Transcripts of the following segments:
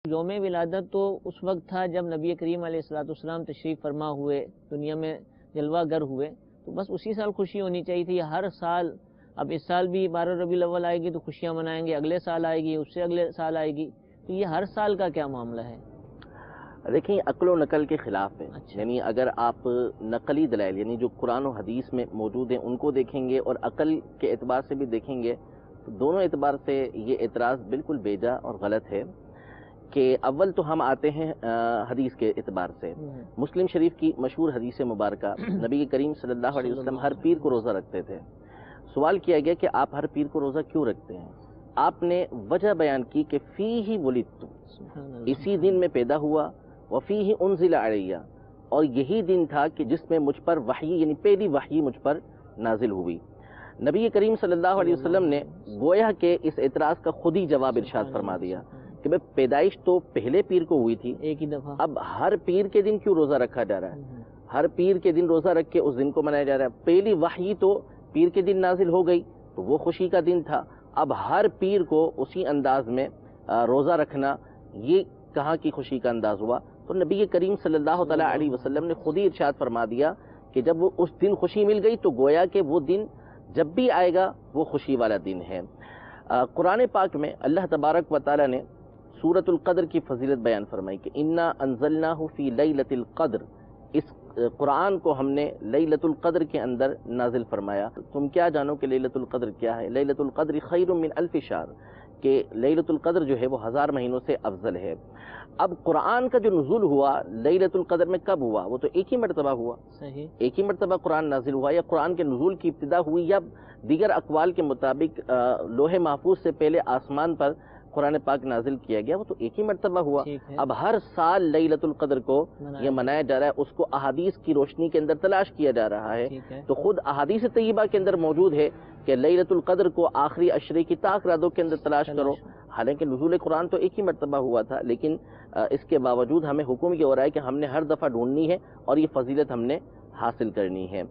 یوم ولادت تو اس وقت تھا جب نبی کریم علیہ السلام تشریف فرما ہوئے، دنیا میں جلوہ گر ہوئے، تو بس اسی سال خوشی ہونی چاہیے تھی. ہر سال، اب اس سال بھی 12 ربیع الاول آئے گی تو خوشیاں منائیں گے، اگلے سال آئے گی، اس سے اگلے سال آئے گی، تو یہ ہر سال کا کیا معاملہ ہے؟ دیکھیں، عقل و نقل کے خلاف ہے. اچھا. یعنی اگر آپ نقلی دلائل یعنی جو قرآن و حدیث میں موجود ہیں ان کو دیکھیں گے اور عقل کے اعتبار سے بھی دیکھیں گے تو دونوں اعتبار سے یہ اعتراض بالکل بیجا اور غلط ہے. کہ اول تو ہم آتے ہیں حدیث کے اعتبار سے. مسلم شریف کی مشہور حدیث مبارکہ، نبی کریم صلی اللہ علیہ وسلم ہر پیر کو روزہ رکھتے تھے. سوال کیا گیا کہ آپ ہر پیر کو روزہ کیوں رکھتے ہیں؟ آپ نے وجہ بیان کی کہ فیہ ولدت، اسی دن میں پیدا ہوا، وفیہ انزل علیہ، اور یہی دن تھا کہ جس میں مجھ پر وحی یعنی پہلی وحی مجھ پر نازل ہوئی. نبی کریم صلی اللہ علیہ وسلم نے گویا کہ اس اعتراض کا خود ہی جواب ارشاد فرما دیا کہ بھئی پیدائش تو پہلے پیر کو ہوئی تھی، ایک ہی دفعہ، اب ہر پیر کے دن کیوں روزہ رکھا جا رہا ہے؟ ہر پیر کے دن روزہ رکھ کے اس دن کو منایا جا رہا ہے. پہلی وحی تو پیر کے دن نازل ہو گئی تو وہ خوشی کا دن تھا. اب ہر پیر کو اسی انداز میں روزہ رکھنا، یہ کہاں کی خوشی کا انداز ہوا؟ تو نبی کریم صلی اللہ تعالیٰ علیہ وسلم نے خود ہی ارشاد فرما دیا کہ جب وہ اس دن خوشی مل گئی تو گویا کہ وہ دن جب بھی آئے گا وہ خوشی والا دن ہے. قرآن پاک میں اللہ تبارک و تعالیٰ نے سورۃ القدر کی فضیلت بیان فرمائی کہ انا انزلناہ فی لیلۃ القدر، اس قرآن کو ہم نے لیلۃ القدر کے اندر نازل فرمایا. تم کیا جانو کہ لیلۃ القدر کیا ہے؟ لیلۃ القدر خیر من الف شہر، کہ لیلۃ القدر جو ہے وہ 1000 مہینوں سے افضل ہے. اب قرآن کا جو نزول ہوا لیلۃ القدر میں کب ہوا؟ وہ تو ایک ہی مرتبہ ہوا. صحیح، ایک ہی مرتبہ قرآن نازل ہوا، یا قرآن کے نزول کی ابتدا ہوئی، یا دیگر اقوال کے مطابق لوح محفوظ سے پہلے آسمان پر قرآن پاک نازل کیا گیا، وہ تو ایک ہی مرتبہ ہوا. اب ہر سال لیلۃ القدر کو یہ منایا جا رہا ہے، اس کو احادیث کی روشنی کے اندر تلاش کیا جا رہا ہے. تو خود احادیث طیبہ کے اندر موجود ہے کہ لیلۃ القدر کو آخری عشرے کی طاق راتوں کے اندر تلاش کرو. حالانکہ نزول قرآن تو ایک ہی مرتبہ ہوا تھا، لیکن اس کے باوجود ہمیں حکم یہ ہو رہا ہے کہ ہم نے ہر دفعہ ڈھونڈنی ہے اور یہ فضیلت ہم نے حاصل کرنی ہے.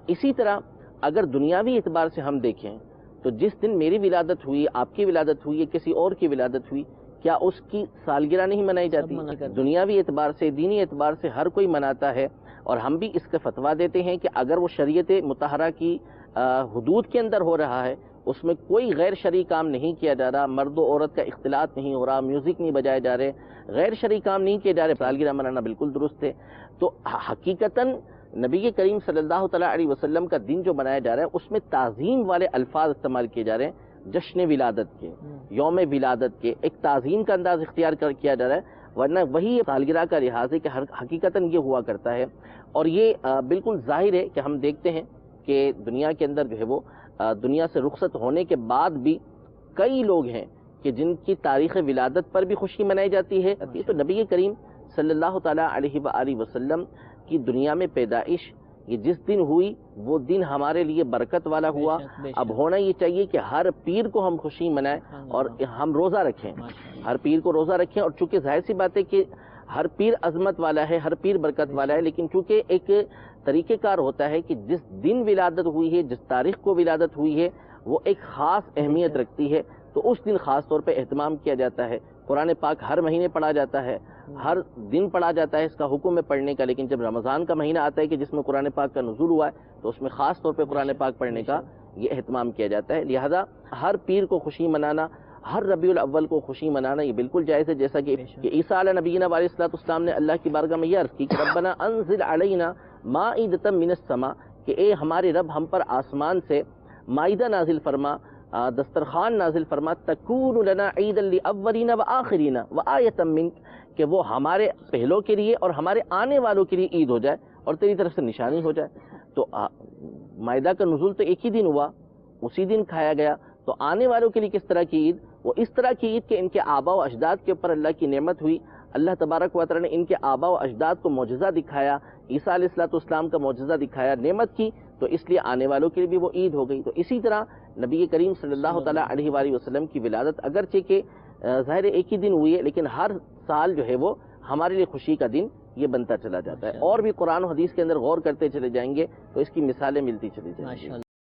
اسی طرح اگر دنیاوی اعتبار سے ہم دیکھیں تو جس دن میری ولادت ہوئی، آپ کی ولادت ہوئی، یا کسی اور کی ولادت ہوئی، کیا اس کی سالگرہ نہیں منائی جاتی؟ دنیاوی اعتبار سے، دینی اعتبار سے ہر کوئی مناتا ہے، اور ہم بھی اس کا فتویٰ دیتے ہیں کہ اگر وہ شریعت مطہرہ کی حدود کے اندر ہو رہا ہے، اس میں کوئی غیر شرعی کام نہیں کیا جا رہا، مرد و عورت کا اختلاط نہیں ہو رہا، میوزک نہیں بجائے جا رہے، غیر شرعی کام نہیں کیے جا رہے، سالگرہ منانا بالکل درست ہے. تو حقیقتاً نبی کریم صلی اللہ تعالیٰ علیہ وسلم کا دن جو منایا جا رہا ہے اس میں تعظیم والے الفاظ استعمال کیے جا رہے ہیں، جشن ولادت کے، یوم ولادت کے، ایک تعظیم کا انداز اختیار کیا جا رہا ہے. ورنہ وہی سالگرہ کا لحاظ ہے کہ حقیقتاً یہ ہوا کرتا ہے. اور یہ بالکل ظاہر ہے کہ ہم دیکھتے ہیں کہ دنیا کے اندر جو ہے وہ دنیا سے رخصت ہونے کے بعد بھی کئی لوگ ہیں کہ جن کی تاریخ ولادت پر بھی خوشی منائی جاتی ہے. تو نبی کریم صلی اللہ تعالیٰ علیہ وآلہ وسلم کی دنیا میں پیدائش یہ جس دن ہوئی وہ دن ہمارے لیے برکت والا ہوا. اب ہونا یہ چاہیے کہ ہر پیر کو ہم خوشی منائیں اور ہم روزہ رکھیں، ہر پیر کو روزہ رکھیں. اور چونکہ ظاہر سی بات ہے کہ ہر پیر عظمت والا ہے، ہر پیر برکت والا ہے، لیکن چونکہ ایک طریقہ کار ہوتا ہے کہ جس دن ولادت ہوئی ہے، جس تاریخ کو ولادت ہوئی ہے، وہ ایک خاص اہمیت رکھتی ہے، تو اس دن خاص طور پہ اہتمام کیا جاتا ہے. قرآن پاک ہر مہینے پڑھا جاتا ہے، ہر دن پڑھا جاتا ہے، اس کا حکم ہے پڑھنے کا. لیکن جب رمضان کا مہینہ آتا ہے کہ جس میں قرآن پاک کا نزول ہوا ہے تو اس میں خاص طور پہ قرآن پاک پڑھنے کا یہ اہتمام کیا جاتا ہے. لہذا ہر پیر کو خوشی منانا، ہر ربیع الاول کو خوشی منانا یہ بالکل جائز ہے. جیسا کہ عیسیٰ علیہ نبینا علیہ السلام نے اللہ کی بارگاہ میں یہ عرض کی کہ ربنا انزل علینا مائدۃ من السماء، کہ اے ہمارے رب ہم پر آسمان سے مائدہ نازل فرما، دسترخوان نازل فرما، تکون لنا عیدا لاولینا وآخرینا وآیۃ منک، کہ وہ ہمارے پہلوں کے لیے اور ہمارے آنے والوں کے لیے عید ہو جائے اور تیری طرف سے نشانی ہو جائے. تو مائدہ کا نزول تو ایک ہی دن ہوا، اسی دن کھایا گیا. تو آنے والوں کے لیے کس طرح کی عید؟ وہ اس طرح کی عید کہ ان کے آباء و اجداد کے اوپر اللہ کی نعمت ہوئی، اللہ تبارک و تعالی نے ان کے آباء و اجداد کو معجزہ دکھایا، عیسیٰ علیہ السلام کا معجزہ دکھایا، نعمت کی، تو اس لیے آنے والوں کے لیے بھی وہ عید ہو گئی. تو اسی طرح نبی کریم صلی اللہ تعالیٰ علیہ وآلہ وسلم کی ولادت اگرچہ کہ ظاہر ایک ہی دن ہوئی ہے، لیکن ہر سال جو ہے وہ ہمارے لیے خوشی کا دن یہ بنتا چلا جاتا ہے. اور بھی قرآن و حدیث کے اندر غور کرتے چلے جائیں گے تو اس کی مثالیں ملتی چلی جائیں گی.